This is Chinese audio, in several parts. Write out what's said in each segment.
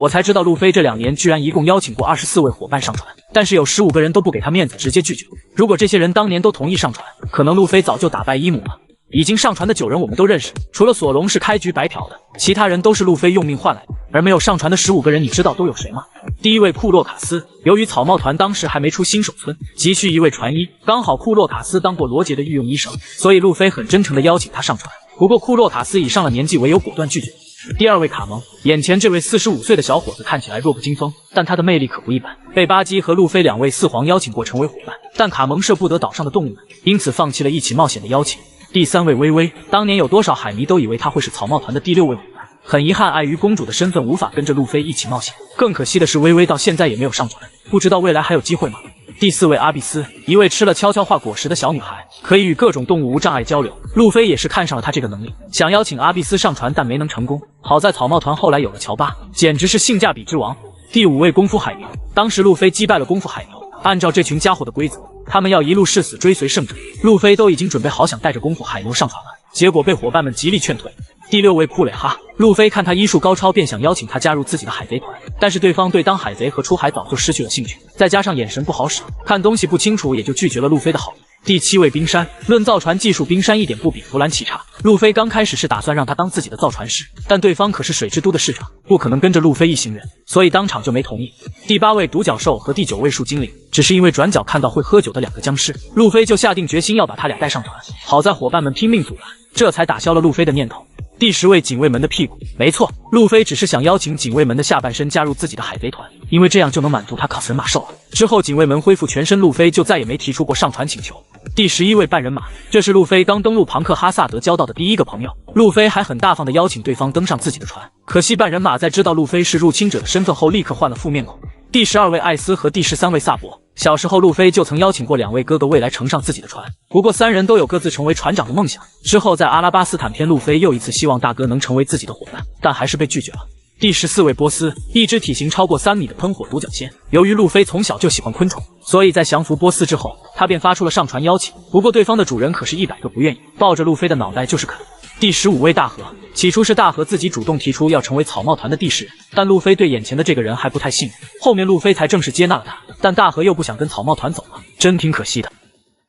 我才知道路飞这2年居然一共邀请过24位伙伴上船，但是有15个人都不给他面子，直接拒绝。如果这些人当年都同意上船，可能路飞早就打败伊姆了。已经上船的9人我们都认识，除了索隆是开局白嫖的，其他人都是路飞用命换来的。而没有上船的15个人，你知道都有谁吗？第一位库洛卡斯，由于草帽团当时还没出新手村，急需一位船医，刚好库洛卡斯当过罗杰的御用医生，所以路飞很真诚地邀请他上船。不过库洛卡斯以上了年纪为由，果断拒绝。第二位卡蒙，眼前这位45岁的小伙子看起来弱不禁风，但他的魅力可不一般，被巴基和路飞2位四皇邀请过成为伙伴，但卡蒙舍不得岛上的动物们，因此放弃了一起冒险的邀请。第3位薇薇，当年有多少海迷都以为他会是草帽团的第6位伙伴，很遗憾碍于公主的身份无法跟着路飞一起冒险。更可惜的是薇薇到现在也没有上船，不知道未来还有机会吗？第4位阿比斯，一位吃了悄悄话果实的小女孩，可以与各种动物无障碍交流。路飞也是看上了她这个能力，想邀请阿比斯上船，但没能成功。好在草帽团后来有了乔巴，简直是性价比之王。第5位功夫海牛，当时路飞击败了功夫海牛，按照这群家伙的规则，他们要一路誓死追随圣者，路飞都已经准备好想带着功夫海牛上船了，结果被伙伴们极力劝退。第6位库蕾哈，路飞看他医术高超，便想邀请他加入自己的海贼团，但是对方对当海贼和出海早就失去了兴趣，再加上眼神不好使，看东西不清楚，也就拒绝了路飞的好意。第7位冰山，论造船技术，冰山一点不比弗兰奇差。路飞刚开始是打算让他当自己的造船师，但对方可是水之都的市长，不可能跟着路飞一行人，所以当场就没同意。第8位独角兽和第9位树精灵，只是因为转角看到会喝酒的2个僵尸，路飞就下定决心要把他俩带上船。好在伙伴们拼命阻拦，这才打消了路飞的念头。第10位警卫门的屁股，没错，路飞只是想邀请警卫门的下半身加入自己的海贼团，因为这样就能满足他卡神马兽了。之后警卫门恢复全身，路飞就再也没提出过上船请求。第11位半人马，这是路飞刚登陆庞克哈萨德交到的第一个朋友，路飞还很大方地邀请对方登上自己的船，可惜半人马在知道路飞是入侵者的身份后，立刻换了副面孔。第12位艾斯和第13位萨博，小时候路飞就曾邀请过2位哥哥未来乘上自己的船，不过3人都有各自成为船长的梦想。之后在阿拉巴斯坦篇，路飞又一次希望大哥能成为自己的伙伴，但还是被拒绝了。第14位波斯，一只体型超过3米的喷火独角仙。由于路飞从小就喜欢昆虫，所以在降服波斯之后，他便发出了上船邀请。不过对方的主人可是100个不愿意，抱着路飞的脑袋就是啃。第15位大河，起初是大河自己主动提出要成为草帽团的第10人，但路飞对眼前的这个人还不太信任，后面路飞才正式接纳了他，但大河又不想跟草帽团走了，真挺可惜的。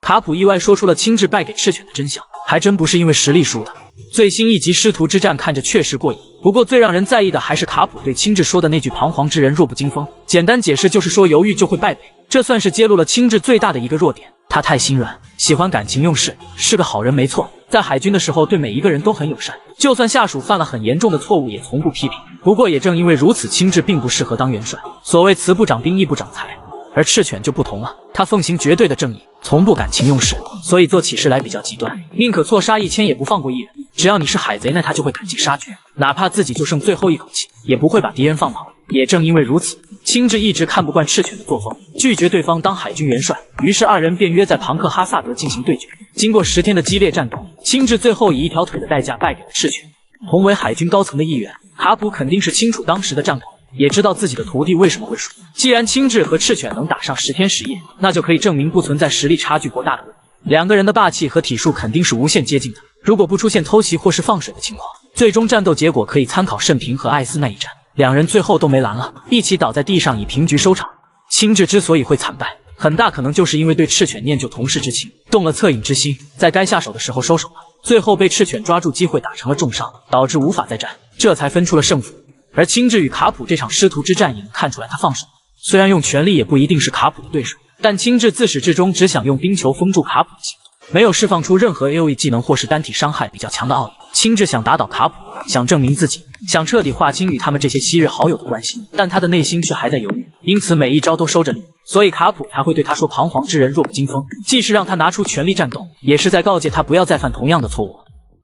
卡普意外说出了青雉败给赤犬的真相，还真不是因为实力输的。最新一集师徒之战看着确实过瘾，不过最让人在意的还是卡普对青雉说的那句彷徨之人弱不禁风，简单解释就是说犹豫就会败北，这算是揭露了青雉最大的一个弱点，他太心软，喜欢感情用事，是个好人没错，在海军的时候对每一个人都很友善，就算下属犯了很严重的错误也从不批评。不过也正因为如此，青雉并不适合当元帅，所谓慈不长兵，义不长财。而赤犬就不同了，他奉行绝对的正义，从不感情用事，所以做起事来比较极端，宁可错杀1000也不放过一人。只要你是海贼，那他就会赶尽杀绝，哪怕自己就剩最后一口气，也不会把敌人放跑。也正因为如此，青雉一直看不惯赤犬的作风，拒绝对方当海军元帅，于是2人便约在庞克哈萨德进行对决。经过10天的激烈战斗，青雉最后以1条腿的代价败给了赤犬。同为海军高层的一员，卡普肯定是清楚当时的战况，也知道自己的徒弟为什么会输。既然青雉和赤犬能打上10天10夜，那就可以证明不存在实力差距过大的问题。2个人的霸气和体术肯定是无限接近的，如果不出现偷袭或是放水的情况，最终战斗结果可以参考盛平和艾斯那一战，2人最后都没拦了，一起倒在地上以平局收场。青雉之所以会惨败，很大可能就是因为对赤犬念旧同事之情，动了恻隐之心，在该下手的时候收手了，最后被赤犬抓住机会打成了重伤，导致无法再战，这才分出了胜负。而青雉与卡普这场师徒之战也能看出来他放手了，虽然用全力也不一定是卡普的对手，但青雉自始至终只想用冰球封住卡普的行动，没有释放出任何 AOE 技能或是单体伤害比较强的奥义。青雉想打倒卡普，想证明自己，想彻底划清与他们这些昔日好友的关系，但他的内心却还在犹豫，因此每一招都收着力，所以卡普才会对他说彷徨之人弱不禁风，既是让他拿出全力战斗，也是在告诫他不要再犯同样的错误。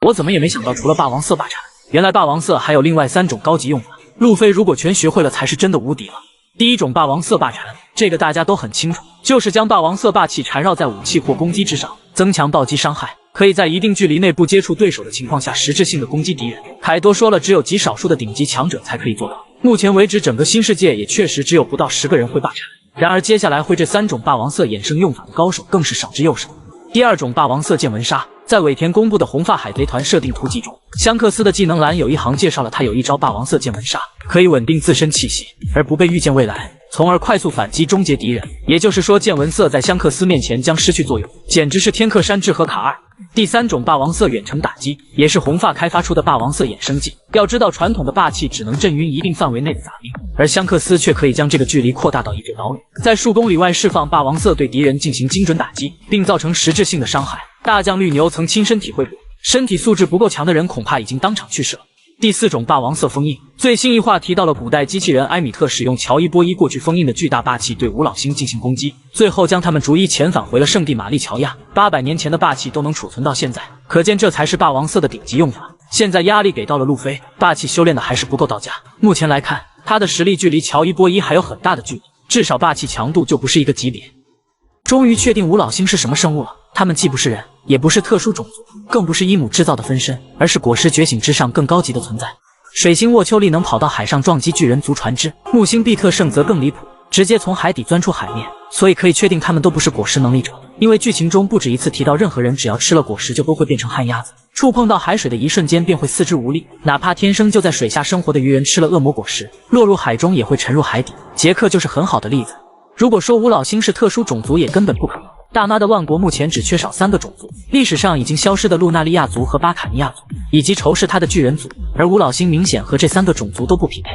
我怎么也没想到，除了霸王色霸产，原来霸王色还有另外3种高级用法，路飞如果全学会了才是真的无敌了。第一种霸王色霸缠，这个大家都很清楚，就是将霸王色霸气缠绕在武器或攻击之上，增强暴击伤害，可以在一定距离内不接触对手的情况下实质性的攻击敌人。凯多说了，只有极少数的顶级强者才可以做到，目前为止整个新世界也确实只有不到10个人会霸缠，然而接下来会这3种霸王色衍生用法的高手更是少之又少。第2种霸王色见闻杀，在尾田公布的红发海贼团设定图集中，香克斯的技能栏有一行介绍了他有一招霸王色见闻杀，可以稳定自身气息，而不被预见未来，从而快速反击终结敌人。也就是说，见闻色在香克斯面前将失去作用，简直是天克山治和卡2。第三种霸王色远程打击，也是红发开发出的霸王色衍生技。要知道，传统的霸气只能震晕一定范围内的杂兵，而香克斯却可以将这个距离扩大到1指岛屿，在数公里外释放霸王色对敌人进行精准打击，并造成实质性的伤害。大将绿牛曾亲身体会过，身体素质不够强的人恐怕已经当场去世了。第四种霸王色封印，最新一话提到了古代机器人埃米特使用乔伊波伊过去封印的巨大霸气对五老星进行攻击，最后将他们逐一遣返回了圣地玛丽乔亚。800年前的霸气都能储存到现在，可见这才是霸王色的顶级用法。现在压力给到了路飞，霸气修炼的还是不够到家。目前来看，他的实力距离乔伊波伊还有很大的距离，至少霸气强度就不是一个级别。终于确定五老星是什么生物了，他们既不是人，也不是特殊种族，更不是伊姆制造的分身，而是果实觉醒之上更高级的存在。水星沃丘利能跑到海上撞击巨人族船只，木星毕特圣则更离谱，直接从海底钻出海面，所以可以确定他们都不是果实能力者。因为剧情中不止一次提到，任何人只要吃了果实就都会变成旱鸭子，触碰到海水的一瞬间便会四肢无力，哪怕天生就在水下生活的鱼人吃了恶魔果实，落入海中也会沉入海底。杰克就是很好的例子。如果说五老星是特殊种族，也根本不可能。大妈的万国目前只缺少3个种族，历史上已经消失的露纳利亚族和巴卡尼亚族，以及仇视他的巨人族，而五老星明显和这3个种族都不匹配。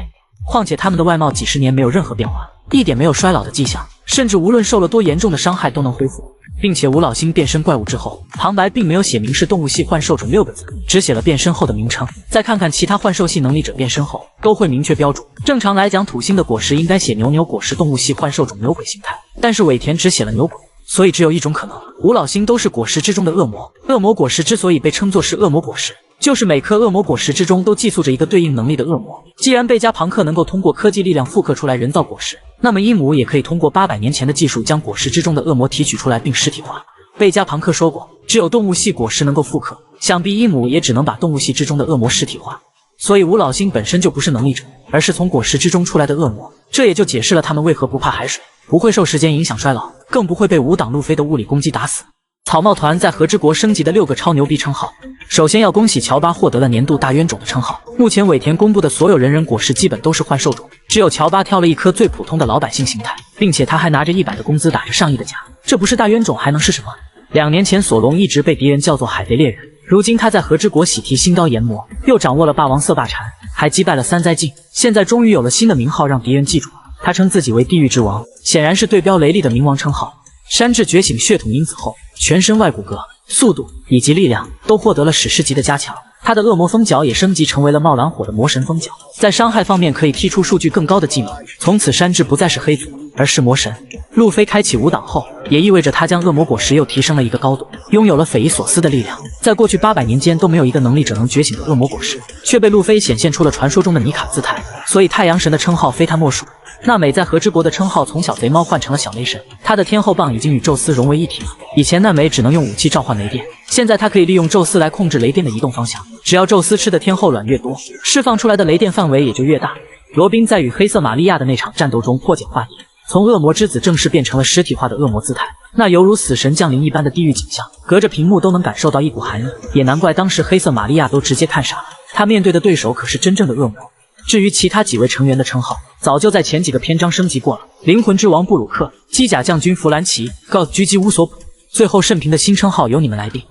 况且他们的外貌几十年没有任何变化，一点没有衰老的迹象，甚至无论受了多严重的伤害都能恢复。并且五老星变身怪物之后，旁白并没有写明是动物系幻兽种6个字，只写了变身后的名称。再看看其他幻兽系能力者变身后，都会明确标注。正常来讲，土星的果实应该写牛果实动物系幻兽种牛鬼形态，但是尾田只写了牛鬼，所以只有一种可能，五老星都是果实之中的恶魔。恶魔果实之所以被称作是恶魔果实，就是每颗恶魔果实之中都寄宿着一个对应能力的恶魔。既然贝加庞克能够通过科技力量复刻出来人造果实，那么伊姆也可以通过800年前的技术将果实之中的恶魔提取出来并实体化。贝加庞克说过，只有动物系果实能够复刻，想必伊姆也只能把动物系之中的恶魔实体化。所以五老星本身就不是能力者，而是从果实之中出来的恶魔，这也就解释了他们为何不怕海水，不会受时间影响衰老，更不会被5档路飞的物理攻击打死。草帽团在和之国升级的6个超牛逼称号，首先要恭喜乔巴获得了年度大冤种的称号。目前尾田公布的所有人果实基本都是幻兽种，只有乔巴挑了一颗最普通的老百姓形态，并且他还拿着100的工资打着上亿的架，这不是大冤种还能是什么？2年前索隆一直被敌人叫做海贼猎人，如今他在和之国喜提新刀研磨，又掌握了霸王色霸禅，还击败了3灾镜，现在终于有了新的名号让敌人记住了。他称自己为地狱之王，显然是对标雷利的冥王称号。山治觉醒血统因子后，全身外骨骼、速度以及力量都获得了史诗级的加强，他的恶魔风脚也升级成为了冒蓝火的魔神风脚，在伤害方面可以踢出数据更高的技能。从此山治不再是黑族，而是魔神。路飞开启5档后，也意味着他将恶魔果实又提升了一个高度，拥有了匪夷所思的力量。在过去800年间都没有一个能力者能觉醒的恶魔果实，却被路飞显现出了传说中的尼卡姿态，所以太阳神的称号非他莫属。娜美在和之国的称号从小贼猫换成了小雷神，她的天后棒已经与宙斯融为一体了。以前娜美只能用武器召唤雷电，现在她可以利用宙斯来控制雷电的移动方向，只要宙斯吃的天后卵越多，释放出来的雷电范围也就越大。罗宾在与黑色玛利亚的那场战斗中破茧化蝶，从恶魔之子正式变成了实体化的恶魔姿态，那犹如死神降临一般的地狱景象，隔着屏幕都能感受到一股寒意，也难怪当时黑色玛利亚都直接看傻了，他面对的对手可是真正的恶魔。至于其他几位成员的称号，早就在前几个篇章升级过了，灵魂之王布鲁克、机甲将军弗兰奇、God 狙击乌索普，最后甚平的新称号由你们来定。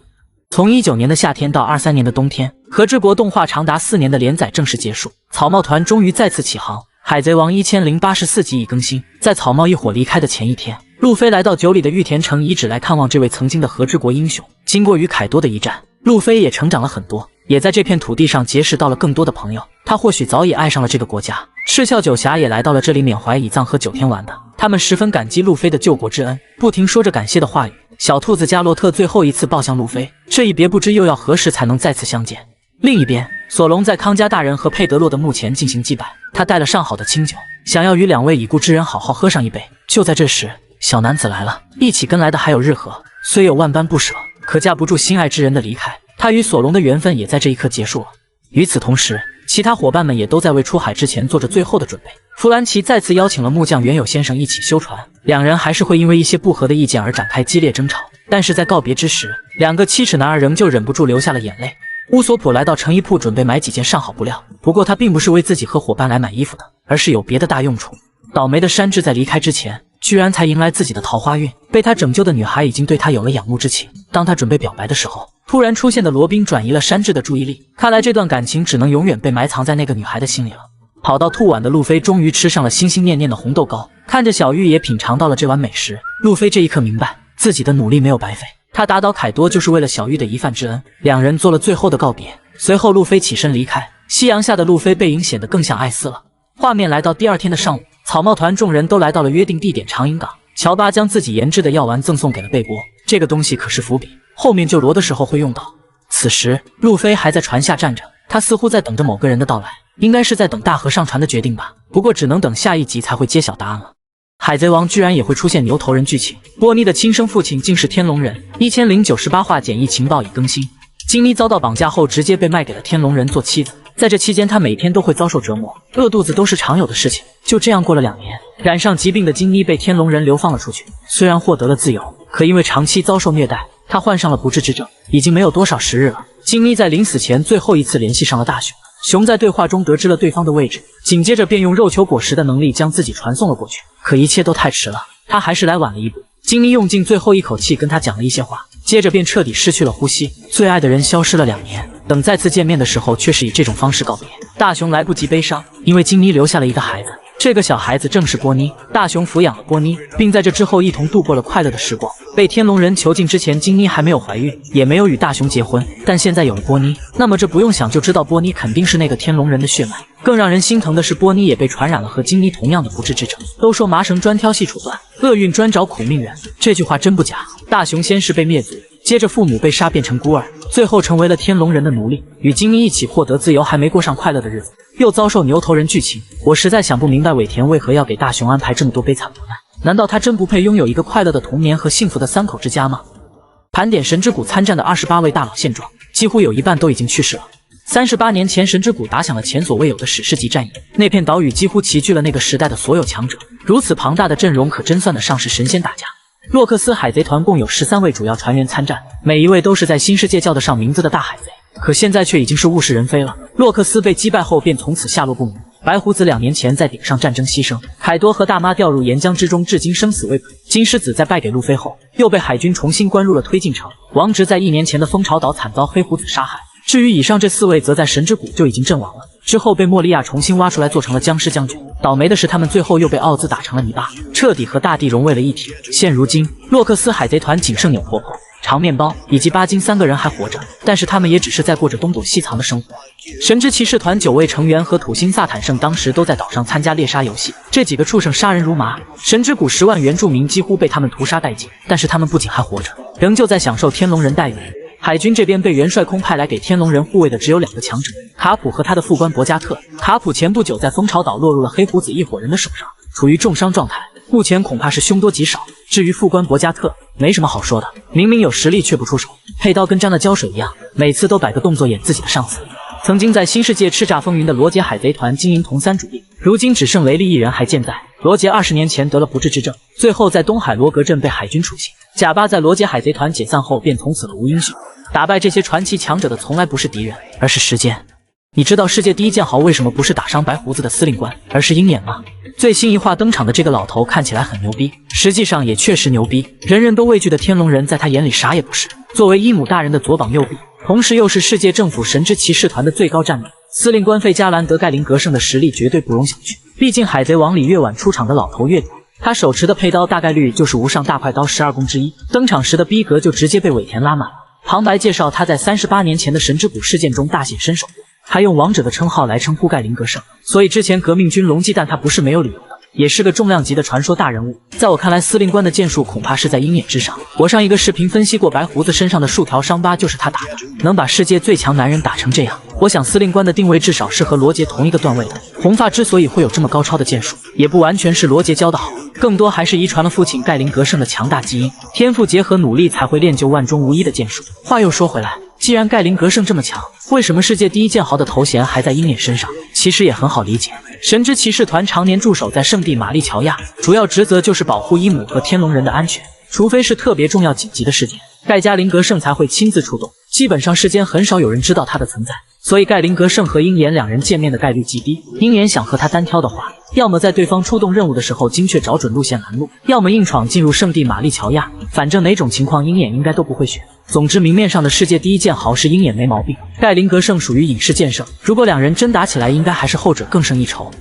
从19年的夏天到23年的冬天，和之国动画长达4年的连载正式结束，草帽团终于再次起航。海贼王1084集已更新，在草帽一伙离开的前一天，路飞来到9里的玉田城遗址来看望这位曾经的和之国英雄。经过与凯多的一战，路飞也成长了很多，也在这片土地上结识到了更多的朋友。他或许早已爱上了这个国家。赤鞘九侠也来到了这里缅怀以藏和九天丸的，他们十分感激路飞的救国之恩，不停说着感谢的话语。小兔子加洛特最后一次抱向路飞，这一别不知又要何时才能再次相见。另一边，索隆在康加大人和佩德洛的墓前进行祭拜，他带了上好的清酒，想要与2位已故之人好好喝上一杯。就在这时，小男子来了，一起跟来的还有日和，虽有万般不舍，可架不住心爱之人的离开，他与索隆的缘分也在这一刻结束了。与此同时，其他伙伴们也都在为出海之前做着最后的准备。弗兰奇再次邀请了木匠原有先生一起修船，2人还是会因为一些不合的意见而展开激烈争吵。但是在告别之时，两个7尺男儿仍旧忍不住流下了眼泪。乌索普来到成衣铺，准备买几件上好布料，不过他并不是为自己和伙伴来买衣服的，而是有别的大用处。倒霉的山治在离开之前，居然才迎来自己的桃花运，被他拯救的女孩已经对他有了仰慕之情。当他准备表白的时候，突然出现的罗宾转移了山治的注意力，看来这段感情只能永远被埋藏在那个女孩的心里了。跑到兔碗的路飞终于吃上了心心念念的红豆糕，看着小玉也品尝到了这碗美食，路飞这一刻明白自己的努力没有白费，他打倒凯多就是为了小玉的一饭之恩。两人做了最后的告别，随后路飞起身离开，夕阳下的路飞背影显得更像艾斯了。画面来到第二天的上午，草帽团众人都来到了约定地点长影港，乔巴将自己研制的药丸赠送给了贝波，这个东西可是伏笔，后面救罗的时候会用到。此时路飞还在船下站着，他似乎在等着某个人的到来，应该是在等大河上船的决定吧，不过只能等下一集才会揭晓答案了。海贼王居然也会出现牛头人剧情，波妮的亲生父亲竟是天龙人。1098话简易情报已更新，金妮遭到绑架后直接被卖给了天龙人做妻子，在这期间她每天都会遭受折磨，饿肚子都是常有的事情。就这样过了2年，染上疾病的金妮被天龙人流放了出去，虽然获得了自由，可因为长期遭受虐待，她患上了不治之症，已经没有多少时日了。金妮在临死前最后一次联系上了大雄，熊在对话中得知了对方的位置，紧接着便用肉球果实的能力将自己传送了过去，可一切都太迟了，他还是来晚了一步。金妮用尽最后一口气跟他讲了一些话，接着便彻底失去了呼吸。最爱的人消失了2年，等再次见面的时候却是以这种方式告别。大雄来不及悲伤，因为金妮留下了一个孩子，这个小孩子正是波妮。大雄抚养了波妮，并在这之后一同度过了快乐的时光。被天龙人囚禁之前，金妮还没有怀孕，也没有与大雄结婚，但现在有了波妮，那么这不用想就知道波妮肯定是那个天龙人的血脉。更让人心疼的是，波妮也被传染了和金妮同样的不治之症。都说麻绳专挑细处断，厄运专找苦命缘，这句话真不假。大雄先是被灭族，接着父母被杀变成孤儿，最后成为了天龙人的奴隶，与金妮一起获得自由，还没过上快乐的日子，又遭受牛头人剧情。我实在想不明白尾田为何要给大雄安排这么多悲惨磨难，难道他真不配拥有一个快乐的童年和幸福的3口之家吗？盘点神之谷参战的28位大佬现状，几乎有一半都已经去世了。38年前，神之谷打响了前所未有的史诗级战役，那片岛屿几乎齐聚了那个时代的所有强者，如此庞大的阵容可真算得上是神仙打架。洛克斯海贼团共有13位主要船员参战，每一位都是在新世界叫得上名字的大海贼，可现在却已经是物是人非了。洛克斯被击败后便从此下落不明，白胡子2年前在顶上战争牺牲，凯多和大妈掉入岩浆之中，至今生死未卜。金狮子在败给路飞后，又被海军重新关入了推进城。王直在1年前的蜂巢岛惨遭黑胡子杀害。至于以上这4位，则在神之谷就已经阵亡了，之后被莫利亚重新挖出来做成了僵尸将军。倒霉的是，他们最后又被奥兹打成了泥巴，彻底和大地融为了一体。现如今，洛克斯海贼团仅剩纽婆婆、长面包以及巴金3个人还活着，但是他们也只是在过着东躲西藏的生活。神之骑士团9位成员和土星萨坦圣当时都在岛上参加猎杀游戏，这几个畜生杀人如麻，神之谷10万原住民几乎被他们屠杀殆尽，但是他们不仅还活着，仍旧在享受天龙人待遇。海军这边被元帅空派来给天龙人护卫的只有2个强者，卡普和他的副官博加特。卡普前不久在蜂巢岛落入了黑胡子一伙人的手上，处于重伤状态，目前恐怕是凶多吉少。至于副官博加特，没什么好说的，明明有实力却不出手，配刀跟沾了胶水一样，每次都摆个动作演自己的上司。曾经在新世界叱咤风云的罗杰海贼团经营铜三主力，如今只剩雷利一人还健在。罗杰20年前得了不治之症，最后在东海罗格镇被海军处刑。贾巴在罗杰海贼团解散后便从此了无音讯。打败这些传奇强者的从来不是敌人，而是时间。你知道世界第一剑豪为什么不是打伤白胡子的司令官，而是鹰眼吗？最新一话登场的这个老头看起来很牛逼，实际上也确实牛逼，人人都畏惧的天龙人在他眼里啥也不是。作为伊姆大人的左膀右臂，同时又是世界政府神之骑士团的最高战力，司令官费加兰德盖林格胜的实力绝对不容小觑。毕竟海贼王里越晚出场的老头越屌，他手持的佩刀大概率就是无上大快刀12宫之一，登场时的逼格就直接被尾田拉满了。旁白介绍他在38年前的神之谷事件中大显身手，还用王者的称号来称呼盖林格胜，所以之前革命军龙忌惮他不是没有理由的，也是个重量级的传说大人物。在我看来，司令官的剑术恐怕是在鹰眼之上。我上一个视频分析过白胡子身上的数条伤疤就是他打的，能把世界最强男人打成这样，我想司令官的定位至少是和罗杰同一个段位的。红发之所以会有这么高超的剑术，也不完全是罗杰教的好，更多还是遗传了父亲盖林格胜的强大基因，天赋结合努力才会练就万中无一的剑术。话又说回来，既然盖林格胜这么强，为什么世界第一剑豪的头衔还在鹰眼身上？其实也很好理解，神之骑士团常年驻守在圣地玛丽乔亚，主要职责就是保护伊姆和天龙人的安全。除非是特别重要紧急的事件，盖加林格胜才会亲自出动。基本上世间很少有人知道他的存在，所以盖林格胜和鹰眼两人见面的概率极低。鹰眼想和他单挑的话，要么在对方出动任务的时候精确找准路线拦路，要么硬闯进入圣地玛丽乔亚。反正哪种情况鹰眼应该都不会选。总之明面上的世界第一剑豪是鹰眼没毛病，盖林格胜属于隐士剑圣。如果两人真打起来，应该还是后者更胜一筹。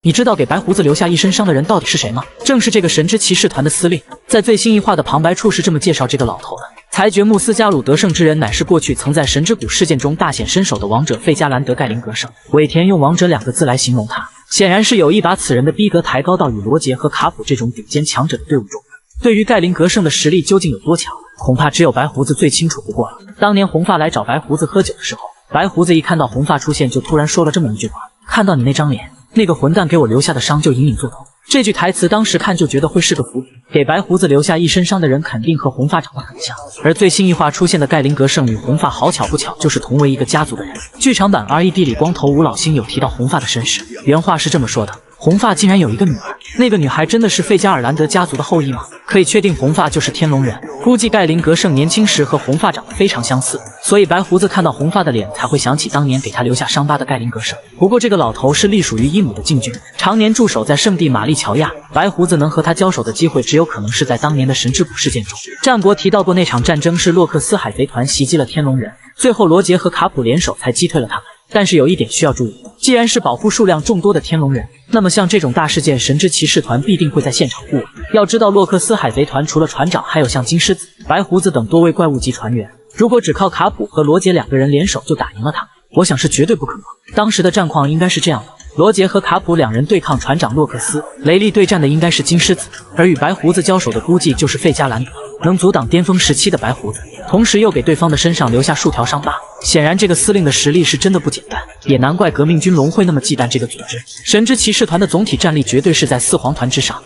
你知道给白胡子留下一身伤的人到底是谁吗？正是这个神之骑士团的司令。在最新一话的旁白处是这么介绍这个老头的：裁决穆斯加鲁得胜之人乃是过去曾在神之谷事件中大显身手的王者费加兰德盖林格胜。尾田用王者2个字来形容他，显然是有意把此人的逼格抬高到与罗杰和卡普这种顶尖强者的队伍中。对于盖林格胜的实力究竟有多强，恐怕只有白胡子最清楚不过了。当年红发来找白胡子喝酒的时候，白胡子一看到红发出现就突然说了这么一句话：看到你那张脸，那个混蛋给我留下的伤就隐隐作痛。这句台词当时看就觉得会是个伏笔，给白胡子留下一身伤的人肯定和红发长得很像。而最新一话出现的盖林格胜与红发好巧不巧就是同为一个家族的人。剧场版 RED 里光头吴老星有提到红发的身世，原话是这么说的：红发竟然有一个女儿，那个女孩真的是费加尔兰德家族的后裔吗？可以确定红发就是天龙人。估计盖林格胜年轻时和红发长得非常相似，所以白胡子看到红发的脸才会想起当年给他留下伤疤的盖林格胜。不过这个老头是隶属于伊姆的禁军，常年驻守在圣地玛丽乔亚，白胡子能和他交手的机会只有可能是在当年的神之谷事件中。战国提到过那场战争是洛克斯海贼团袭击了天龙人，最后罗杰和卡普联手才击退了他们。但是有一点需要注意，既然是保护数量众多的天龙人，那么像这种大事件神之骑士团必定会在现场护卫。要知道洛克斯海贼团除了船长还有像金狮子、白胡子等多位怪物级船员，如果只靠卡普和罗杰2个人联手就打赢了他们，我想是绝对不可能。当时的战况应该是这样的：罗杰和卡普2人对抗船长洛克斯，雷利对战的应该是金狮子，而与白胡子交手的估计就是费加兰德。能阻挡巅峰时期的白胡子，同时又给对方的身上留下数条伤疤，显然这个司令的实力是真的不简单，也难怪革命军龙会那么忌惮这个组织。神之骑士团的总体战力绝对是在4皇团之上，